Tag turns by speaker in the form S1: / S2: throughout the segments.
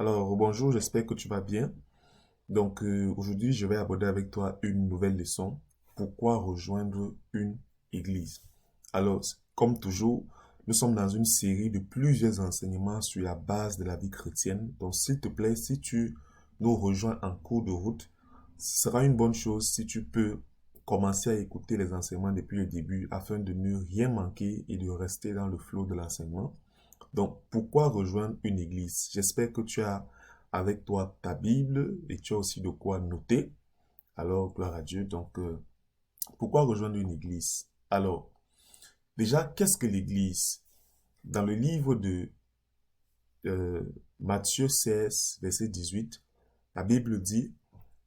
S1: Alors, bonjour, j'espère que tu vas bien. Aujourd'hui, je vais aborder avec toi une nouvelle leçon. Pourquoi rejoindre une église? Alors, comme toujours, nous sommes dans une série de plusieurs enseignements sur la base de la vie chrétienne. Donc, s'il te plaît, si tu nous rejoins en cours de route, ce sera une bonne chose si tu peux commencer à écouter les enseignements depuis le début afin de ne rien manquer et de rester dans le flot de l'enseignement. Donc, pourquoi rejoindre une église? J'espère que tu as avec toi ta Bible et tu as aussi de quoi noter. Alors, gloire à Dieu. Pourquoi rejoindre une église? Alors, déjà, qu'est-ce que l'église? Dans le livre de euh, Matthieu 16, verset 18, la Bible dit,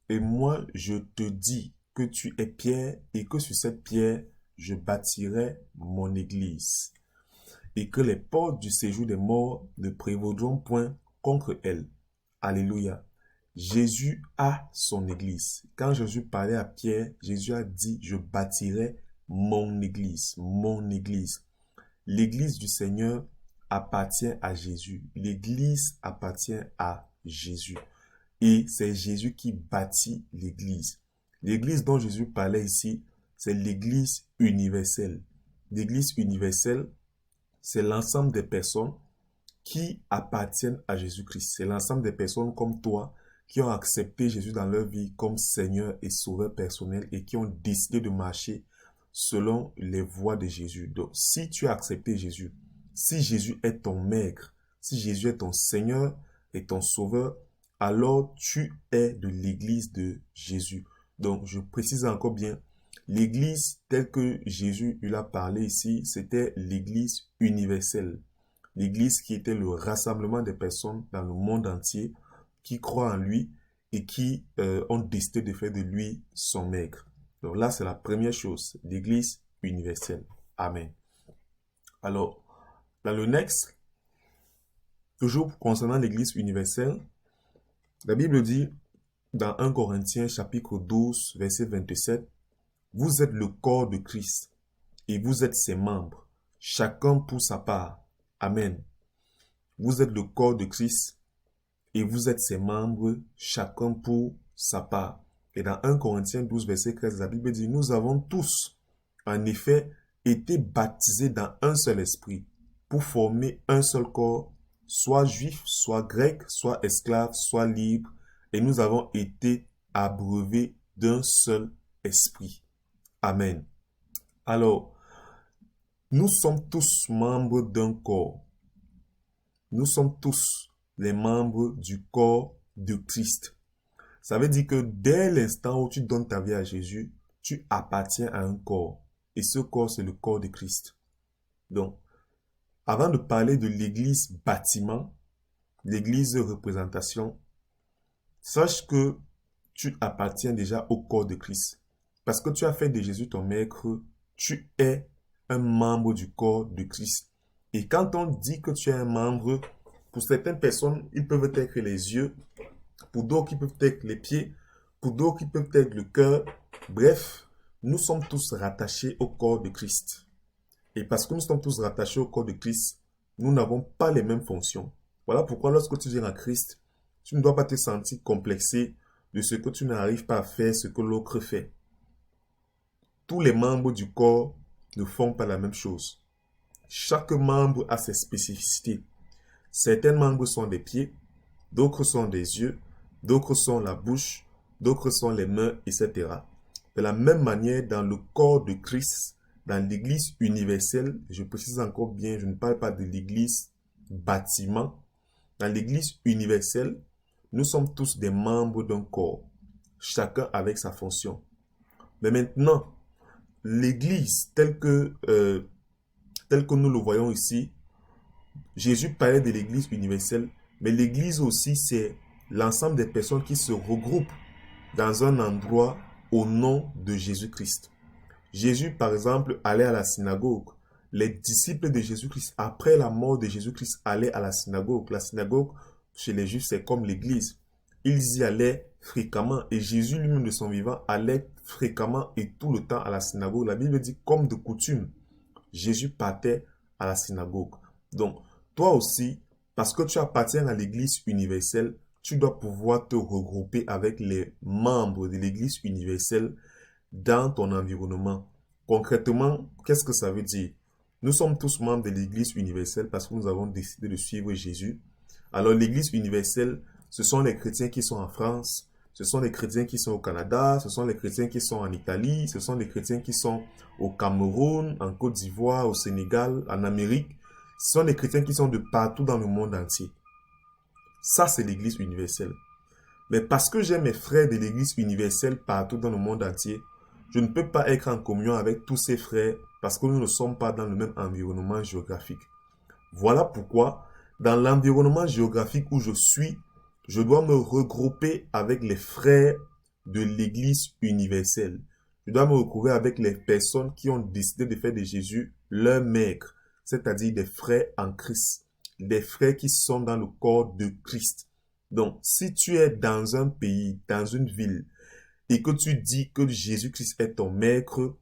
S1: et moi, je te dis que tu es Pierre et que sur cette pierre, je bâtirai mon église et que les portes du séjour des morts ne prévaudront point contre elle. Alléluia. Jésus a son église. Quand Jésus parlait à Pierre, Jésus a dit, je bâtirai mon église, mon église. L'église du Seigneur appartient à Jésus. L'église appartient à Jésus. Et c'est Jésus qui bâtit l'église. L'église dont Jésus parlait ici, c'est l'église universelle. L'église universelle, c'est l'ensemble des personnes qui appartiennent à Jésus-Christ. C'est l'ensemble des personnes comme toi qui ont accepté Jésus dans leur vie comme Seigneur et Sauveur personnel et qui ont décidé de marcher selon les voies de Jésus. Donc, si tu as accepté Jésus, si Jésus est ton maître, si Jésus est ton Seigneur et ton Sauveur, alors tu es de l'église de Jésus. Donc, je précise encore bien, l'église telle que Jésus lui a parlé ici, c'était l'église universelle. L'église qui était le rassemblement des personnes dans le monde entier qui croient en lui et qui ont décidé de faire de lui son maître. Donc là, c'est la première chose, l'église universelle. Amen. Alors, dans le next, toujours concernant l'église universelle, la Bible dit dans 1 Corinthiens chapitre 12, verset 27, vous êtes le corps de Christ et vous êtes ses membres, chacun pour sa part. Amen. Vous êtes le corps de Christ et vous êtes ses membres, chacun pour sa part. Et dans 1 Corinthiens 12, verset 13, la Bible dit, nous avons tous, en effet, été baptisés dans un seul esprit pour former un seul corps, soit juif, soit grec, soit esclave, soit libre, et nous avons été abreuvés d'un seul esprit. Amen. Alors, nous sommes tous membres d'un corps. Nous sommes tous les membres du corps de Christ. Ça veut dire que dès l'instant où tu donnes ta vie à Jésus, tu appartiens à un corps. Et ce corps, c'est le corps de Christ. Donc, avant de parler de l'église bâtiment, l'église représentation, sache que tu appartiens déjà au corps de Christ. Parce que tu as fait de Jésus ton maître, tu es un membre du corps de Christ. Et quand on dit que tu es un membre, pour certaines personnes, ils peuvent être les yeux, pour d'autres, ils peuvent être les pieds, pour d'autres, ils peuvent être le cœur. Bref, nous sommes tous rattachés au corps de Christ. Et parce que nous sommes tous rattachés au corps de Christ, nous n'avons pas les mêmes fonctions. Voilà pourquoi lorsque tu viens à Christ, tu ne dois pas te sentir complexé de ce que tu n'arrives pas à faire, ce que l'autre fait. Tous les membres du corps ne font pas la même chose. Chaque membre a ses spécificités. Certains membres sont des pieds, d'autres sont des yeux, d'autres sont la bouche, d'autres sont les mains, etc. De la même manière, dans le corps de Christ, dans l'église universelle, je précise encore bien, je ne parle pas de l'église bâtiment. Dans l'église universelle, nous sommes tous des membres d'un corps, chacun avec sa fonction. Mais maintenant, l'église telle que nous le voyons ici, Jésus parlait de l'église universelle, mais l'église aussi, c'est l'ensemble des personnes qui se regroupent dans un endroit au nom de Jésus-Christ. Jésus, par exemple, allait à la synagogue. Les disciples de Jésus-Christ, après la mort de Jésus-Christ, allaient à la synagogue. La synagogue, chez les Juifs, c'est comme l'église. Ils y allaient fréquemment et Jésus lui-même de son vivant allait fréquemment et tout le temps à la synagogue. La Bible dit comme de coutume, Jésus partait à la synagogue. Donc, toi aussi, Parce que tu appartiens à l'Église universelle, tu dois pouvoir te regrouper avec les membres de l'Église universelle dans ton environnement. Concrètement, qu'est-ce que ça veut dire? Nous sommes tous membres de l'Église universelle parce que nous avons décidé de suivre Jésus. Alors l'Église universelle, ce sont les chrétiens qui sont en France, ce sont les chrétiens qui sont au Canada, ce sont les chrétiens qui sont en Italie, ce sont les chrétiens qui sont au Cameroun, en Côte d'Ivoire, au Sénégal, en Amérique. Ce sont les chrétiens qui sont de partout dans le monde entier. Ça, c'est l'Église universelle. Mais parce que j'ai mes frères de l'Église universelle partout dans le monde entier, je ne peux pas être en communion avec tous ces frères parce que nous ne sommes pas dans le même environnement géographique. Voilà pourquoi, dans l'environnement géographique où je suis, je dois me regrouper avec les frères de l'Église universelle. Je dois me retrouver avec les personnes qui ont décidé de faire de Jésus leur maître, c'est-à-dire des frères en Christ, des frères qui sont dans le corps de Christ. Donc, si tu es dans un pays, dans une ville, et que tu dis que Jésus-Christ est ton maître,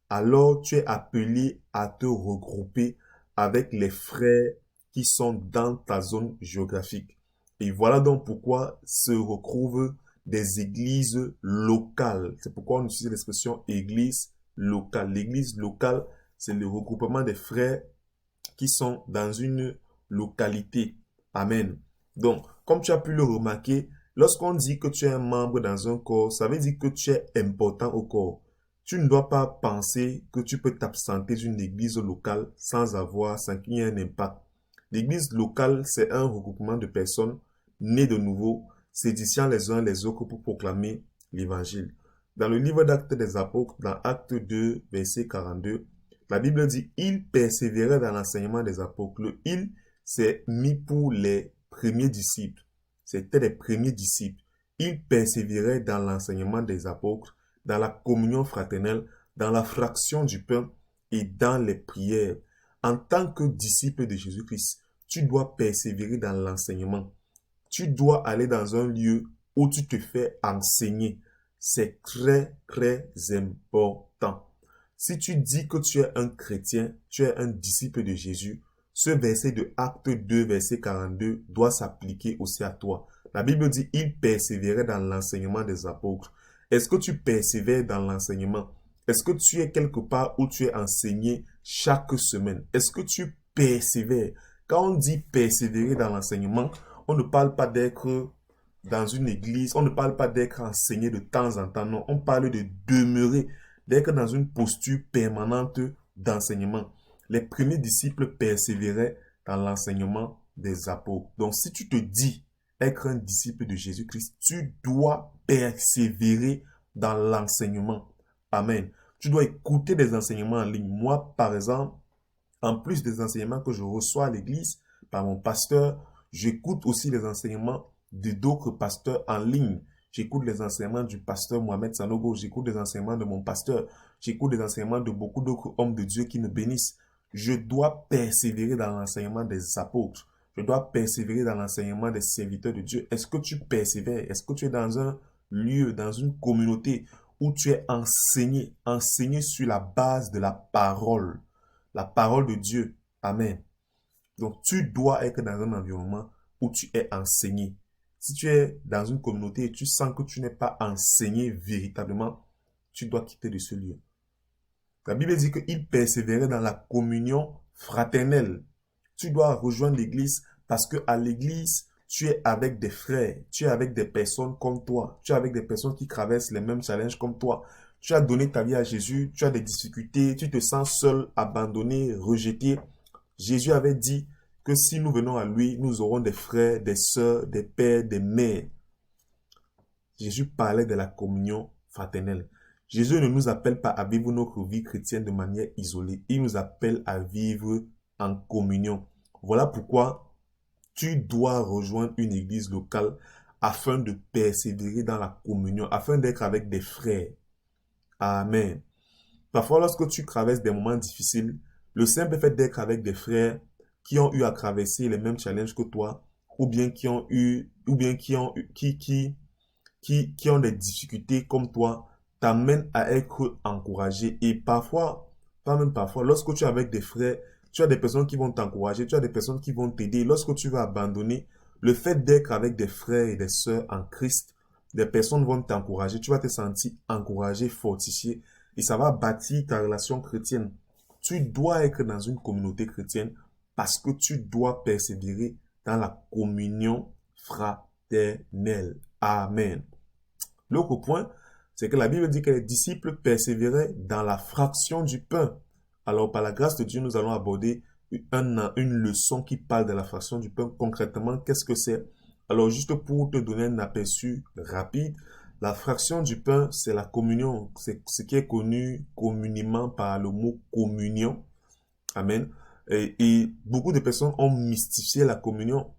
S1: alors tu es appelé à te regrouper avec les frères qui sont dans ta zone géographique. Et voilà donc pourquoi se retrouvent des églises locales. C'est pourquoi on utilise l'expression église locale. L'église locale, c'est le regroupement des frères qui sont dans une localité. Amen. Donc, comme tu as pu le remarquer, lorsqu'on dit que tu es un membre dans un corps, ça veut dire que tu es important au corps. Tu ne dois pas penser que tu peux t'absenter d'une église locale sans qu'il y ait un impact. L'église locale, c'est un regroupement de personnes nées de nouveau, s'édifiant les uns les autres pour proclamer l'évangile. Dans le livre d'Actes des Apôtres, dans Acte 2, verset 42, la Bible dit « Il persévérait dans l'enseignement des apôtres ». Le « il » c'est mis pour les premiers disciples. C'était les premiers disciples. Ils persévéraient dans l'enseignement des apôtres, dans la communion fraternelle, dans la fraction du pain et dans les prières. En tant que disciple de Jésus-Christ, tu dois persévérer dans l'enseignement. Tu dois aller dans un lieu où tu te fais enseigner. C'est très, très important. Si tu dis que tu es un chrétien, tu es un disciple de Jésus, ce verset de Acte 2, verset 42 doit s'appliquer aussi à toi. La Bible dit, il persévérait dans l'enseignement des apôtres. Est-ce que tu persévères dans l'enseignement? Est-ce que tu es quelque part où tu es enseigné chaque semaine? Est-ce que tu persévères? Quand on dit persévérer dans l'enseignement, on ne parle pas d'être dans une église, on ne parle pas d'être enseigné de temps en temps, non. On parle de demeurer, d'être dans une posture permanente d'enseignement. Les premiers disciples persévéraient dans l'enseignement des apôtres. Donc, si tu te dis être un disciple de Jésus-Christ, tu dois persévérer dans l'enseignement. Amen. Tu dois écouter des enseignements en ligne. Moi, par exemple, en plus des enseignements que je reçois à l'église par mon pasteur, j'écoute aussi les enseignements de d'autres pasteurs en ligne. J'écoute les enseignements du pasteur Mohamed Sanogo, j'écoute les enseignements de mon pasteur, j'écoute les enseignements de beaucoup d'autres hommes de Dieu qui me bénissent. Je dois persévérer dans l'enseignement des apôtres. Je dois persévérer dans l'enseignement des serviteurs de Dieu. Est-ce que tu persévères? Est-ce que tu es dans un lieu, dans une communauté où tu es enseigné sur la base de la parole de Dieu? Amen. Donc, tu dois être dans un environnement où tu es enseigné. Si tu es dans une communauté et tu sens que tu n'es pas enseigné véritablement, tu dois quitter de ce lieu. La Bible dit qu'il persévérait dans la communion fraternelle. Tu dois rejoindre l'église parce que à l'église, tu es avec des frères, tu es avec des personnes comme toi, tu es avec des personnes qui traversent les mêmes challenges comme toi. Tu as donné ta vie à Jésus, tu as des difficultés, tu te sens seul, abandonné, rejeté. Jésus avait dit que si nous venons à lui, nous aurons des frères, des sœurs, des pères, des mères. Jésus parlait de la communion fraternelle. Jésus ne nous appelle pas à vivre notre vie chrétienne de manière isolée. Il nous appelle à vivre en communion. Voilà pourquoi tu dois rejoindre une église locale afin de persévérer dans la communion, afin d'être avec des frères. Amen. Parfois, lorsque tu traverses des moments difficiles, le simple fait d'être avec des frères qui ont eu à traverser les mêmes challenges que toi, ou bien qui ont des difficultés comme toi, t'amène à être encouragé. Et parfois, pas même parfois, lorsque tu es avec des frères, Tu as des personnes qui vont t'encourager, tu as des personnes qui vont t'aider. Lorsque tu vas abandonner, le fait d'être avec des frères et des sœurs en Christ, des personnes vont t'encourager, tu vas te sentir encouragé, fortifié, et ça va bâtir ta relation chrétienne. Tu dois être dans une communauté chrétienne parce que tu dois persévérer dans la communion fraternelle. Amen. L'autre point, c'est que la Bible dit que les disciples persévéraient dans la fraction du pain. Alors, par la grâce de Dieu, nous allons aborder une leçon qui parle de la fraction du pain. Concrètement, qu'est-ce que c'est? Alors, juste pour te donner un aperçu rapide, la fraction du pain, c'est la communion. C'est ce qui est connu communément par le mot communion. Amen. Et beaucoup de personnes ont mystifié la communion.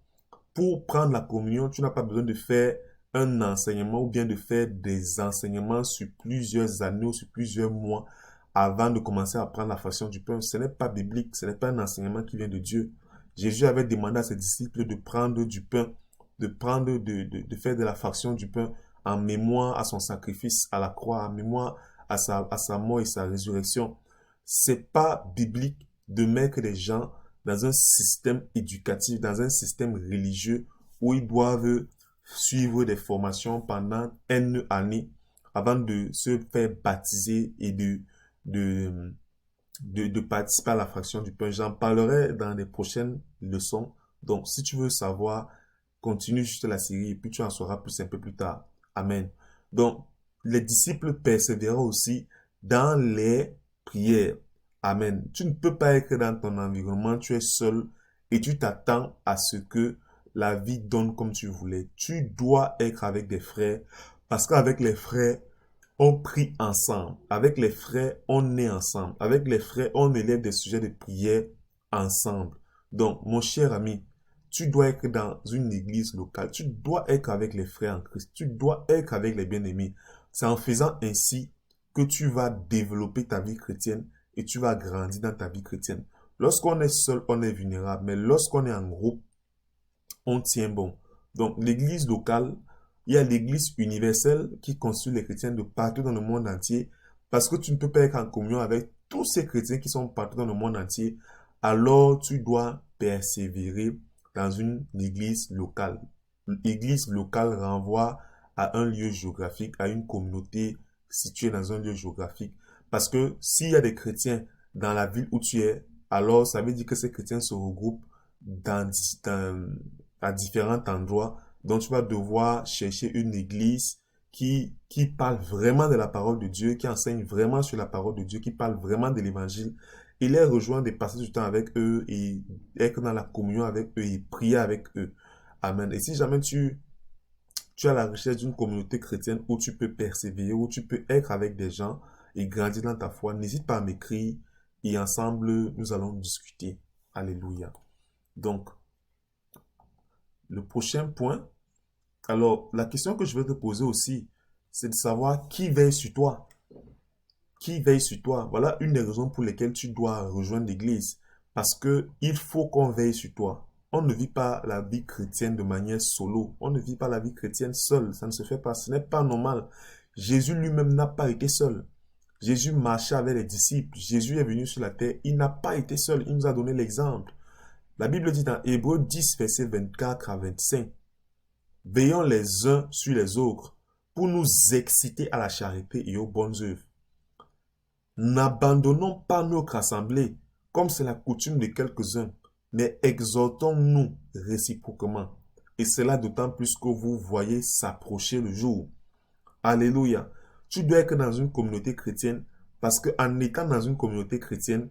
S1: Pour prendre la communion, tu n'as pas besoin de faire un enseignement ou bien de faire des enseignements sur plusieurs années ou sur plusieurs mois avant de commencer à prendre la fraction du pain. Ce n'est pas biblique, ce n'est pas un enseignement qui vient de Dieu. Jésus avait demandé à ses disciples de prendre du pain, de faire de la fraction du pain en mémoire à son sacrifice à la croix, en mémoire à sa mort et sa résurrection. C'est pas biblique de mettre les gens dans un système éducatif, dans un système religieux où ils doivent suivre des formations pendant N années avant de se faire baptiser et de participer à la fraction du pain. J'en parlerai dans les prochaines leçons. Donc, si tu veux savoir, continue juste la série et puis tu en sauras plus un peu plus tard. Amen. Donc, les disciples persévéraient aussi dans les prières. Amen. Tu ne peux pas être dans ton environnement, tu es seul et tu t'attends à ce que la vie donne comme tu voulais. Tu dois être avec des frères parce qu'avec les frères, on prie ensemble. Avec les frères, on est ensemble. Avec les frères, on élève des sujets de prière ensemble. Donc, mon cher ami, tu dois être dans une église locale. Tu dois être avec les frères en Christ. Tu dois être avec les bien-aimés. C'est en faisant ainsi que tu vas développer ta vie chrétienne et tu vas grandir dans ta vie chrétienne. Lorsqu'on est seul, on est vulnérable. Mais lorsqu'on est en groupe, on tient bon. Donc, l'église locale, il y a l'église universelle qui constitue les chrétiens de partout dans le monde entier. Parce que tu ne peux pas être en communion avec tous ces chrétiens qui sont partout dans le monde entier. Alors, tu dois persévérer dans une église locale. L'église locale renvoie à un lieu géographique, à une communauté située dans un lieu géographique. Parce que s'il y a des chrétiens dans la ville où tu es, alors ça veut dire que ces chrétiens se regroupent à différents endroits. Donc tu vas devoir chercher une église qui parle vraiment de la parole de Dieu, qui enseigne vraiment sur la parole de Dieu, qui parle vraiment de l'évangile. Et les rejoindre et passer du temps avec eux et être dans la communion avec eux et prier avec eux. Amen. Et si jamais tu as la recherche d'une communauté chrétienne où tu peux persévérer, où tu peux être avec des gens et grandir dans ta foi, n'hésite pas à m'écrire et ensemble, nous allons discuter. Alléluia. Donc, le prochain point, alors, la question que je vais te poser aussi, c'est de savoir qui veille sur toi. Qui veille sur toi? Voilà une des raisons pour lesquelles tu dois rejoindre l'église. Parce que il faut qu'on veille sur toi. On ne vit pas la vie chrétienne de manière solo. On ne vit pas la vie chrétienne seul. Ça ne se fait pas. Ce n'est pas normal. Jésus lui-même n'a pas été seul. Jésus marchait avec les disciples. Jésus est venu sur la terre. Il n'a pas été seul. Il nous a donné l'exemple. La Bible dit dans Hébreux 10, versets 24 à 25. Veillons les uns sur les autres pour nous exciter à la charité et aux bonnes œuvres. N'abandonnons pas notre assemblée, comme c'est la coutume de quelques-uns, mais exhortons-nous réciproquement. Et cela d'autant plus que vous voyez s'approcher le jour. Alléluia. Tu dois être dans une communauté chrétienne parce qu'en étant dans une communauté chrétienne,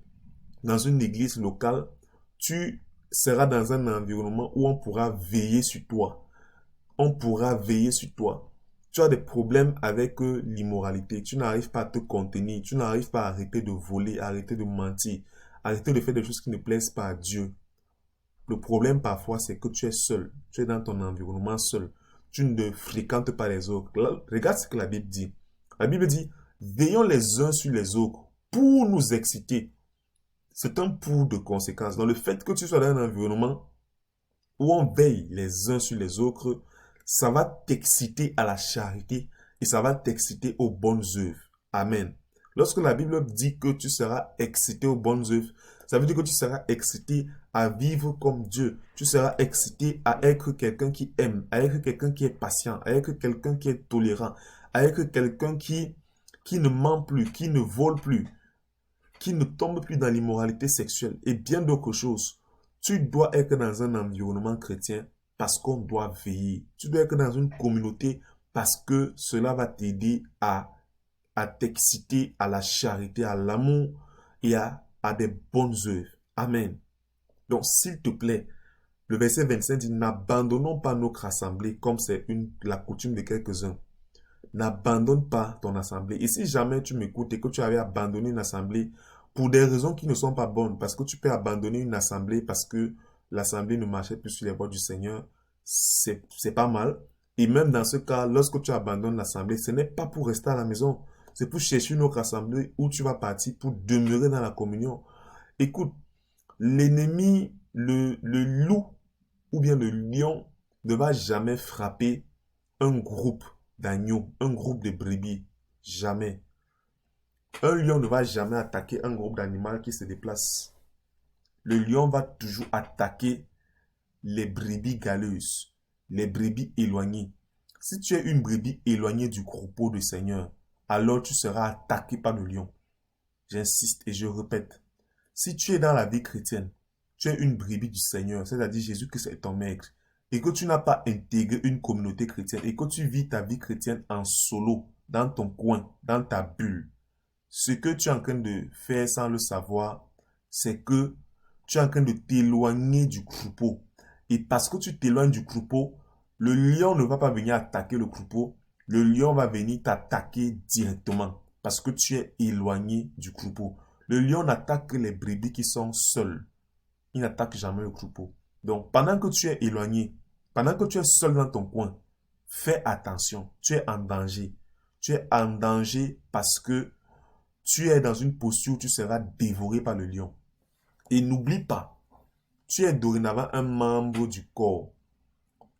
S1: dans une église locale, tu seras dans un environnement où on pourra veiller sur toi. On pourra veiller sur toi. Tu as des problèmes avec l'immoralité. Tu n'arrives pas à te contenir. Tu n'arrives pas à arrêter de voler, arrêter de mentir, arrêter de faire des choses qui ne plaisent pas à Dieu. Le problème parfois, c'est que tu es seul. Tu es dans ton environnement seul. Tu ne fréquentes pas les autres. Là, regarde ce que la Bible dit. La Bible dit, veillons les uns sur les autres pour nous exciter. C'est un pour de conséquence. Dans le fait que tu sois dans un environnement où on veille les uns sur les autres, ça va t'exciter à la charité et ça va t'exciter aux bonnes œuvres. Amen. Lorsque la Bible dit que tu seras excité aux bonnes œuvres, Ça veut dire que tu seras excité à vivre comme Dieu. Tu seras excité à être quelqu'un qui aime, à être quelqu'un qui est patient, à être quelqu'un qui est tolérant, à être quelqu'un qui ne ment plus, qui ne vole plus, qui ne tombe plus dans l'immoralité sexuelle et bien d'autres choses. Tu dois être dans un environnement chrétien parce qu'on doit veiller. Tu dois être dans une communauté parce que cela va t'aider à t'exciter à la charité, à l'amour et à des bonnes œuvres. Amen. Donc, s'il te plaît, le verset 25 dit, n'abandonnons pas notre assemblée comme c'est la coutume de quelques-uns. N'abandonne pas ton assemblée. Et si jamais tu m'écoutes et que tu avais abandonné une assemblée pour des raisons qui ne sont pas bonnes, parce que tu peux abandonner une assemblée parce que l'assemblée ne marchait plus sur les voies du Seigneur, c'est pas mal. Et même dans ce cas, lorsque tu abandonnes l'assemblée, ce n'est pas pour rester à la maison. C'est pour chercher une autre assemblée où tu vas partir pour demeurer dans la communion. Écoute, l'ennemi, le loup ou bien le lion ne va jamais frapper un groupe d'agneaux, un groupe de brebis. Jamais. Un lion ne va jamais attaquer un groupe d'animaux qui se déplace. Le lion va toujours attaquer les brebis galeuses, les brebis éloignées. Si tu es une brebis éloignée du troupeau du Seigneur, alors tu seras attaqué par le lion. J'insiste et je répète. Si tu es dans la vie chrétienne, tu es une brebis du Seigneur, c'est-à-dire Jésus-Christ est ton maître, et que tu n'as pas intégré une communauté chrétienne, et que tu vis ta vie chrétienne en solo, dans ton coin, dans ta bulle, ce que tu es en train de faire sans le savoir, c'est que tu es en train de t'éloigner du troupeau. Et parce que tu t'éloignes du troupeau, le lion ne va pas venir attaquer le troupeau, le lion va venir t'attaquer directement, parce que tu es éloigné du troupeau. Le lion n'attaque que les brebis qui sont seules. Il n'attaque jamais le troupeau. Donc, pendant que tu es éloigné, pendant que tu es seul dans ton coin, fais attention. Tu es en danger. Tu es en danger parce que tu es dans une posture où tu seras dévoré par le lion. Et n'oublie pas, tu es dorénavant un membre du corps.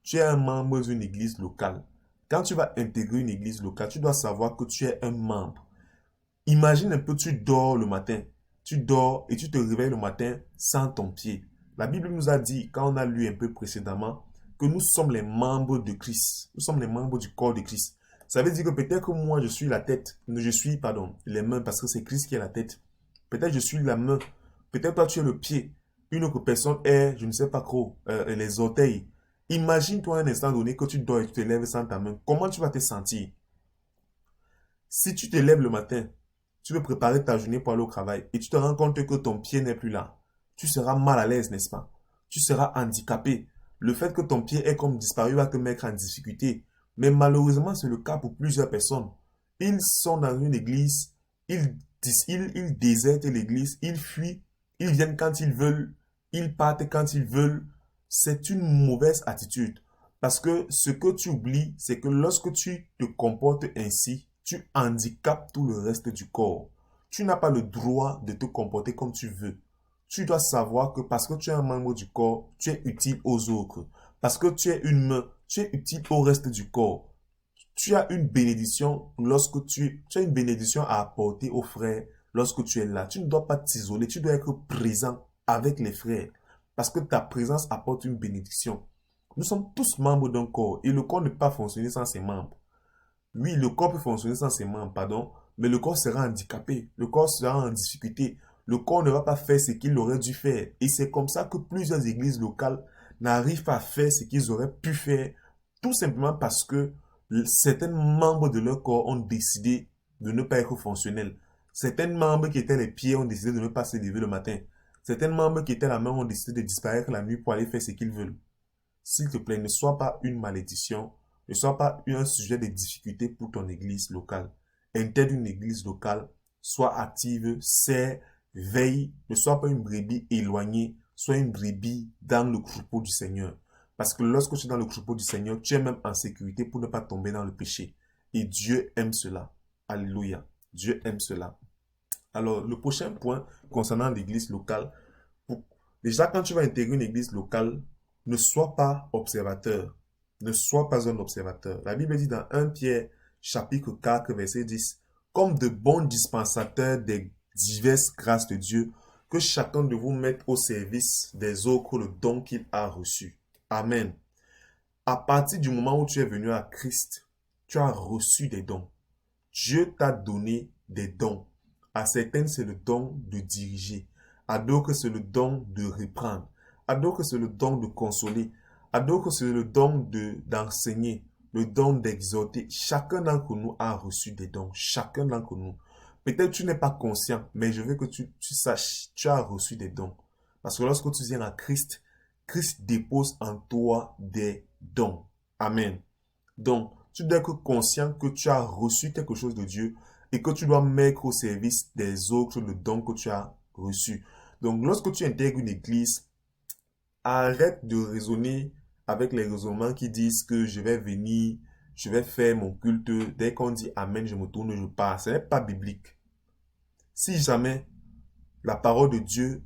S1: Tu es un membre d'une église locale. Quand tu vas intégrer une église locale, tu dois savoir que tu es un membre. Imagine un peu, tu dors le matin. Tu dors et tu te réveilles le matin sans ton pied. La Bible nous a dit, quand on a lu un peu précédemment, que nous sommes les membres de Christ. Nous sommes les membres du corps de Christ. Ça veut dire que peut-être que moi, je suis la tête. Les mains, parce que c'est Christ qui est la tête. Peut-être je suis la main. Peut-être toi, tu es le pied. Une autre personne est, je ne sais pas trop, les orteils. Imagine-toi un instant donné que tu dors et tu te lèves sans ta main. Comment tu vas te sentir? Si tu te lèves le matin, tu veux préparer ta journée pour aller au travail et tu te rends compte que ton pied n'est plus là. Tu seras mal à l'aise, n'est-ce pas? Tu seras handicapé. Le fait que ton pied ait comme disparu va te mettre en difficulté. Mais malheureusement, c'est le cas pour plusieurs personnes. Ils sont dans une église, ils désertent l'église, ils fuient, ils viennent quand ils veulent, ils partent quand ils veulent. C'est une mauvaise attitude. Parce que ce que tu oublies, c'est que lorsque tu te comportes ainsi, tu handicapes tout le reste du corps. Tu n'as pas le droit de te comporter comme tu veux. Tu dois savoir que parce que tu es un membre du corps, tu es utile aux autres. Parce que tu es une main, tu es utile au reste du corps. Tu as une bénédiction lorsque tu as une bénédiction à apporter aux frères lorsque tu es là. Tu ne dois pas t'isoler, tu dois être présent avec les frères. Parce que ta présence apporte une bénédiction. Nous sommes tous membres d'un corps et le corps ne peut pas fonctionner sans ses membres. Oui, le corps peut fonctionner sans ses membres, pardon, mais le corps sera handicapé, le corps sera en difficulté, le corps ne va pas faire ce qu'il aurait dû faire. Et c'est comme ça que plusieurs églises locales n'arrivent pas à faire ce qu'ils auraient pu faire, tout simplement parce que certains membres de leur corps ont décidé de ne pas être fonctionnels. Certains membres qui étaient les pieds ont décidé de ne pas se lever le matin. Certains membres qui étaient la main ont décidé de disparaître la nuit pour aller faire ce qu'ils veulent. S'il te plaît, ne sois pas une malédiction, ne sois pas un sujet de difficulté pour ton église locale. Intègre une église locale, sois active, sers, veille, ne sois pas une brebis éloignée, sois une brebis dans le troupeau du Seigneur. Parce que lorsque tu es dans le troupeau du Seigneur, tu es même en sécurité pour ne pas tomber dans le péché. Et Dieu aime cela. Alléluia. Dieu aime cela. Alors, le prochain point concernant l'église locale, déjà quand tu vas intégrer une église locale, ne sois pas observateur. Ne sois pas un observateur. La Bible dit dans 1 Pierre, chapitre 4, verset 10, comme de bons dispensateurs des diverses grâces de Dieu, Que chacun de vous mette au service des autres le don qu'il a reçu. Amen. À partir du moment où tu es venu à Christ, tu as reçu des dons. Dieu t'a donné des dons. À certaines, c'est le don de diriger. À d'autres, c'est le don de reprendre. À d'autres, c'est le don de consoler. À d'autres, c'est le don d'enseigner, le don d'exhorter. Chacun d'entre nous a reçu des dons. Chacun d'entre nous. Peut-être tu n'es pas conscient, mais je veux que tu saches, tu as reçu des dons. Parce que lorsque tu viens à Christ, Christ dépose en toi des dons. Amen. Donc, tu dois être conscient que tu as reçu quelque chose de Dieu et que tu dois mettre au service des autres le don que tu as reçu. Donc, lorsque tu intègres une église, arrête de raisonner avec les raisonnements qui disent que je vais venir, je vais faire mon culte. Dès qu'on dit Amen, je me tourne, je pars. Ce n'est pas biblique. Si jamais la parole de Dieu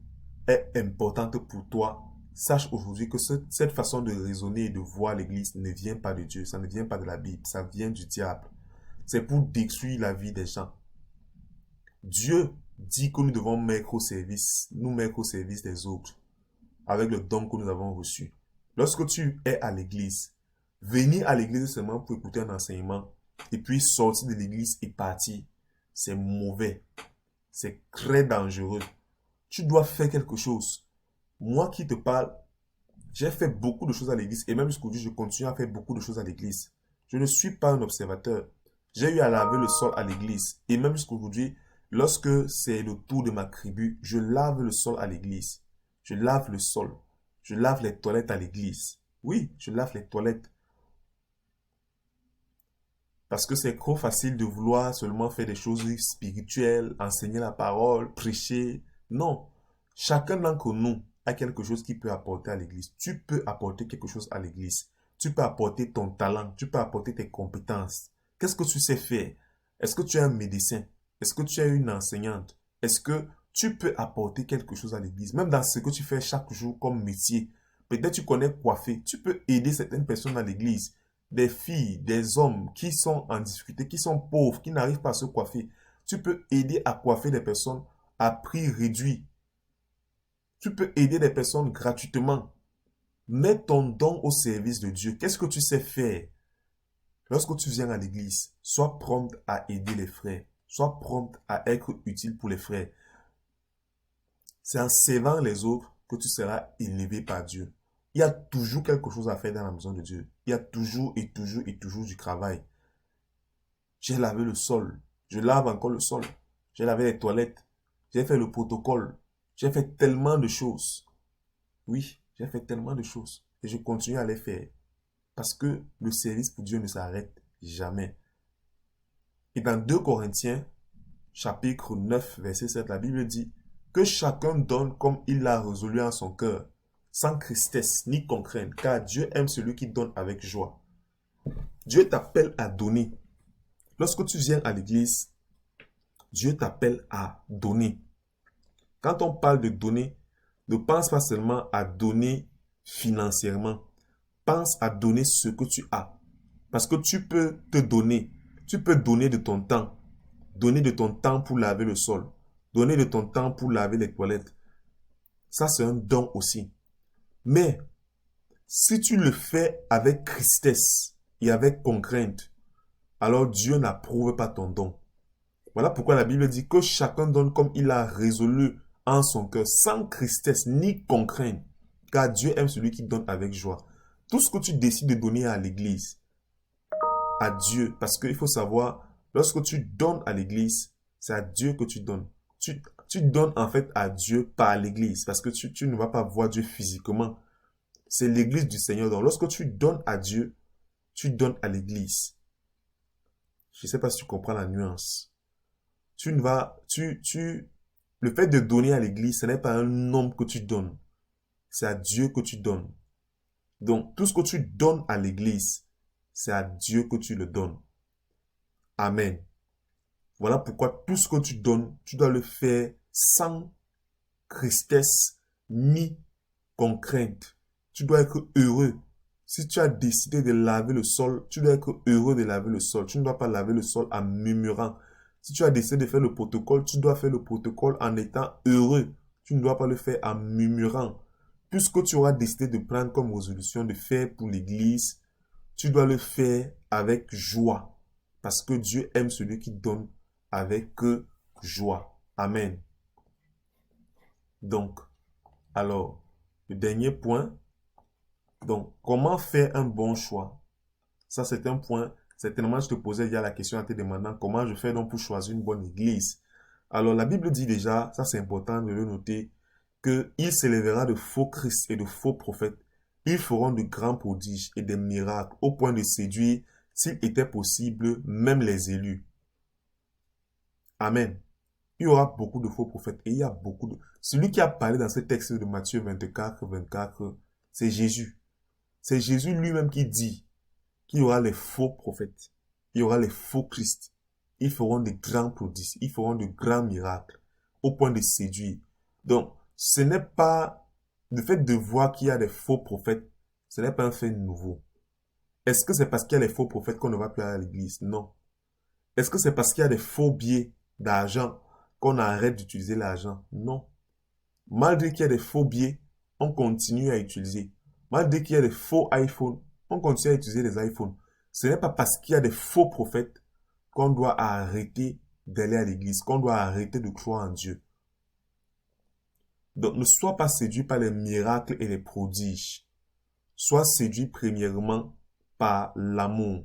S1: est importante pour toi, sache aujourd'hui que cette façon de raisonner et de voir l'église ne vient pas de Dieu, ça ne vient pas de la Bible, ça vient du diable. C'est pour détruire la vie des gens. Dieu dit que nous devons nous mettre au service des autres avec le don que nous avons reçu. Lorsque tu es à l'église, venir à l'église seulement pour écouter un enseignement et puis sortir de l'église et partir, c'est mauvais. C'est très dangereux. Tu dois faire quelque chose. Moi qui te parle, j'ai fait beaucoup de choses à l'église et même jusqu'aujourd'hui, je continue à faire beaucoup de choses à l'église. Je ne suis pas un observateur. J'ai eu à laver le sol à l'église et même jusqu'aujourd'hui, lorsque c'est le tour de ma tribu, je lave le sol à l'église. Je lave le sol. Je lave les toilettes à l'église. Oui, je lave les toilettes. Parce que c'est trop facile de vouloir seulement faire des choses spirituelles, enseigner la parole, prêcher. Non. Chacun d'entre nous a quelque chose qui peut apporter à l'église. Tu peux apporter quelque chose à l'église. Tu peux apporter ton talent. Tu peux apporter tes compétences. Qu'est-ce que tu sais faire? Est-ce que tu es un médecin? Est-ce que tu es une enseignante? Est-ce que tu peux apporter quelque chose à l'église? Même dans ce que tu fais chaque jour comme métier. Peut-être tu connais coiffer. Tu peux aider certaines personnes à l'église. Des filles, des hommes qui sont en difficulté, qui sont pauvres, qui n'arrivent pas à se coiffer. Tu peux aider à coiffer des personnes à prix réduit. Tu peux aider des personnes gratuitement. Mets ton don au service de Dieu. Qu'est-ce que tu sais faire? Lorsque tu viens à l'église, sois prompt à aider les frères. Sois prompt à être utile pour les frères. C'est en servant les autres que tu seras élevé par Dieu. Il y a toujours quelque chose à faire dans la maison de Dieu. Il y a toujours et toujours et toujours du travail. J'ai lavé le sol. Je lave encore le sol. J'ai lavé les toilettes. J'ai fait le protocole. J'ai fait tellement de choses. Oui, j'ai fait tellement de choses. Et je continue à les faire. Parce que le service pour Dieu ne s'arrête jamais. Et dans 2 Corinthiens, chapitre 9, verset 7, la Bible dit que chacun donne comme il l'a résolu en son cœur, sans tristesse ni contrainte, car Dieu aime celui qui donne avec joie. Dieu t'appelle à donner. Lorsque tu viens à l'église, Dieu t'appelle à donner. Quand on parle de donner, ne pense pas seulement à donner financièrement. Pense à donner ce que tu as. Parce que tu peux te donner. Tu peux donner de ton temps. Donner de ton temps pour laver le sol. Donner de ton temps pour laver les toilettes. Ça, c'est un don aussi. Mais, si tu le fais avec tristesse et avec contrainte, alors Dieu n'approuve pas ton don. Voilà pourquoi la Bible dit que chacun donne comme il a résolu en son cœur, sans tristesse ni contrainte, car Dieu aime celui qui donne avec joie. Tout ce que tu décides de donner à l'église, à Dieu, parce qu'il faut savoir, lorsque tu donnes à l'église, c'est à Dieu que tu donnes. Tu donnes en fait à Dieu par l'église, parce que tu ne vas pas voir Dieu physiquement. C'est l'église du Seigneur. Donc, lorsque tu donnes à Dieu, tu donnes à l'église. Je ne sais pas si tu comprends la nuance. Le fait de donner à l'église, ce n'est pas un homme que tu donnes. C'est à Dieu que tu donnes. Donc, tout ce que tu donnes à l'église, c'est à Dieu que tu le donnes. Amen. Voilà pourquoi tout ce que tu donnes, tu dois le faire sans tristesse ni contrainte. Tu dois être heureux. Si tu as décidé de laver le sol, tu dois être heureux de laver le sol. Tu ne dois pas laver le sol en murmurant. Si tu as décidé de faire le protocole, tu dois faire le protocole en étant heureux. Tu ne dois pas le faire en murmurant. Tout ce que tu auras décidé de prendre comme résolution de faire pour l'Église, tu dois le faire avec joie. Parce que Dieu aime celui qui donne avec joie. Amen. Donc, alors, le dernier point. Donc, comment faire un bon choix? Ça, c'est un point. Certainement, je te posais déjà la question en te demandant comment je fais donc pour choisir une bonne église. Alors, la Bible dit déjà, ça c'est important de le noter, qu'il s'élèvera de faux Christ et de faux prophètes. Ils feront de grands prodiges et des miracles au point de séduire, s'il était possible, même les élus. Amen. Il y aura beaucoup de faux prophètes et il y a beaucoup de... Celui qui a parlé dans ce texte de Matthieu 24, c'est Jésus. C'est Jésus lui-même qui dit qu'il y aura les faux prophètes, il y aura les faux Christ. Ils feront de grands prodiges, ils feront de grands miracles, au point de séduire. Donc, ce n'est pas le fait de voir qu'il y a des faux prophètes, ce n'est pas un fait nouveau. Est-ce que c'est parce qu'il y a les faux prophètes qu'on ne va plus aller à l'église? Non. Est-ce que c'est parce qu'il y a des faux billets d'argent qu'on arrête d'utiliser l'argent? Non. Malgré qu'il y a des faux billets, on continue à utiliser. Malgré qu'il y a des faux iPhones, on continue à utiliser les iPhones. Ce n'est pas parce qu'il y a des faux prophètes qu'on doit arrêter d'aller à l'église, qu'on doit arrêter de croire en Dieu. Donc ne sois pas séduit par les miracles et les prodiges. Sois séduit premièrement par l'amour.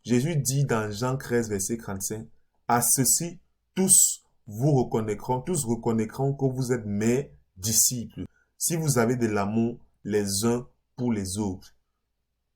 S1: Jésus dit dans Jean 13, verset 35, « À ceci, tous tous reconnaîtront que vous êtes mes disciples, si vous avez de l'amour les uns pour les autres. »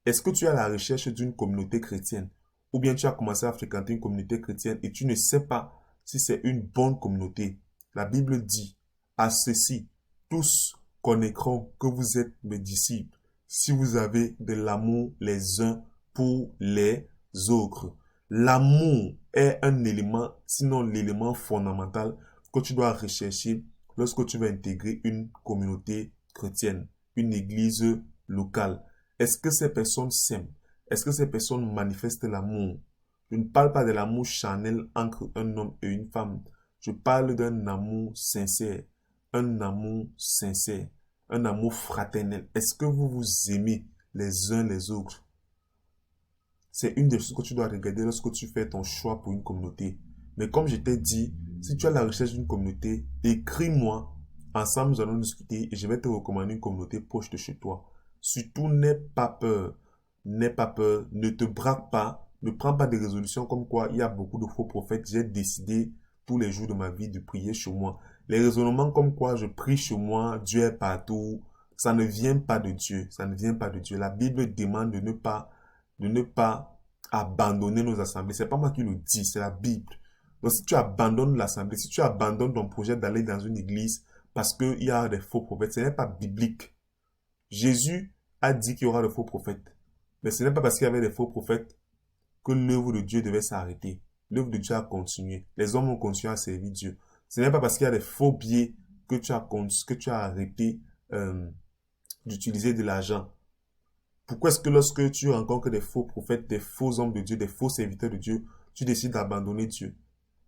S1: Est-ce que tu es à la recherche d'une communauté chrétienne? Ou bien tu as commencé à fréquenter une communauté chrétienne et tu ne sais pas si c'est une bonne communauté? La Bible dit, « À ceci, tous connaîtront que vous êtes mes disciples, si vous avez de l'amour les uns pour les autres. » L'amour est un élément, sinon l'élément fondamental que tu dois rechercher lorsque tu vas intégrer une communauté chrétienne, une église locale. Est-ce que ces personnes s'aiment? Est-ce que ces personnes manifestent l'amour? Je ne parle pas de l'amour charnel entre un homme et une femme. Je parle d'un amour sincère, un amour sincère, un amour fraternel. Est-ce que vous vous aimez les uns les autres? C'est une des choses que tu dois regarder lorsque tu fais ton choix pour une communauté. Mais comme je t'ai dit, si tu as la recherche d'une communauté, écris-moi. Ensemble, nous allons discuter et je vais te recommander une communauté proche de chez toi. Surtout, n'aie pas peur. N'aie pas peur. Ne te braque pas. Ne prends pas des résolutions comme quoi il y a beaucoup de faux prophètes. J'ai décidé tous les jours de ma vie de prier chez moi. Les raisonnements comme quoi je prie chez moi, Dieu est partout. Ça ne vient pas de Dieu. Ça ne vient pas de Dieu. La Bible demande de ne pas abandonner nos assemblées. C'est pas moi qui le dis, c'est la Bible. Donc si tu abandonnes l'assemblée, si tu abandonnes ton projet d'aller dans une église parce qu'il y a des faux prophètes, ce n'est pas biblique. Jésus a dit qu'il y aura des faux prophètes. Mais ce n'est pas parce qu'il y avait des faux prophètes que l'œuvre de Dieu devait s'arrêter. L'œuvre de Dieu a continué. Les hommes ont continué à servir Dieu. Ce n'est pas parce qu'il y a des faux billets que tu as arrêté d'utiliser de l'argent. Pourquoi est-ce que lorsque tu rencontres des faux prophètes, des faux hommes de Dieu, des faux serviteurs de Dieu, tu décides d'abandonner Dieu?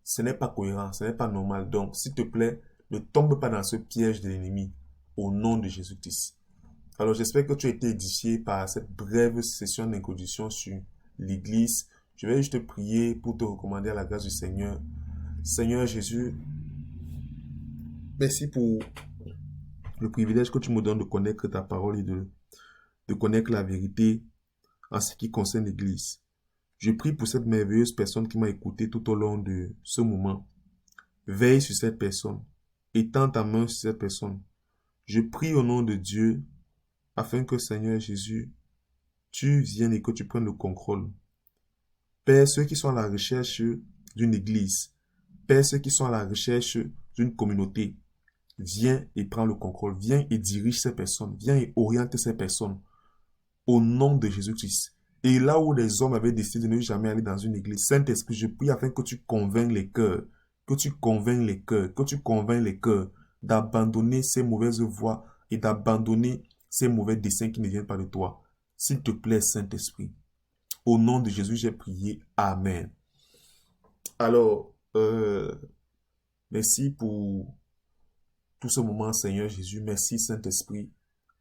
S1: Ce n'est pas cohérent, ce n'est pas normal. Donc, s'il te plaît, ne tombe pas dans ce piège de l'ennemi au nom de Jésus-Christ. Alors, j'espère que tu as été édifié par cette brève session d'introduction sur l'Église. Je vais juste te prier pour te recommander à la grâce du Seigneur. Seigneur Jésus, merci pour le privilège que tu me donnes de connaître ta parole et de connaître la vérité en ce qui concerne l'Église. Je prie pour cette merveilleuse personne qui m'a écouté tout au long de ce moment. Veille sur cette personne. Étends ta main sur cette personne. Je prie au nom de Dieu afin que, Seigneur Jésus, tu viennes et que tu prennes le contrôle. Père, ceux qui sont à la recherche d'une église, Père, ceux qui sont à la recherche d'une communauté, viens et prends le contrôle. Viens et dirige ces personnes. Viens et oriente ces personnes. Au nom de Jésus-Christ. Et là où les hommes avaient décidé de ne jamais aller dans une église, Saint-Esprit, je prie afin que tu convainques les cœurs, que tu convainques les cœurs, que tu convainques les cœurs d'abandonner ces mauvaises voies et d'abandonner ces mauvais desseins qui ne viennent pas de toi. S'il te plaît, Saint-Esprit. Au nom de Jésus, j'ai prié. Amen. Alors, merci pour tout ce moment, Seigneur Jésus. Merci, Saint-Esprit.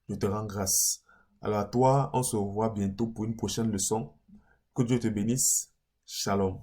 S1: Je te rends grâce. Alors à toi, on se revoit bientôt pour une prochaine leçon. Que Dieu te bénisse. Shalom.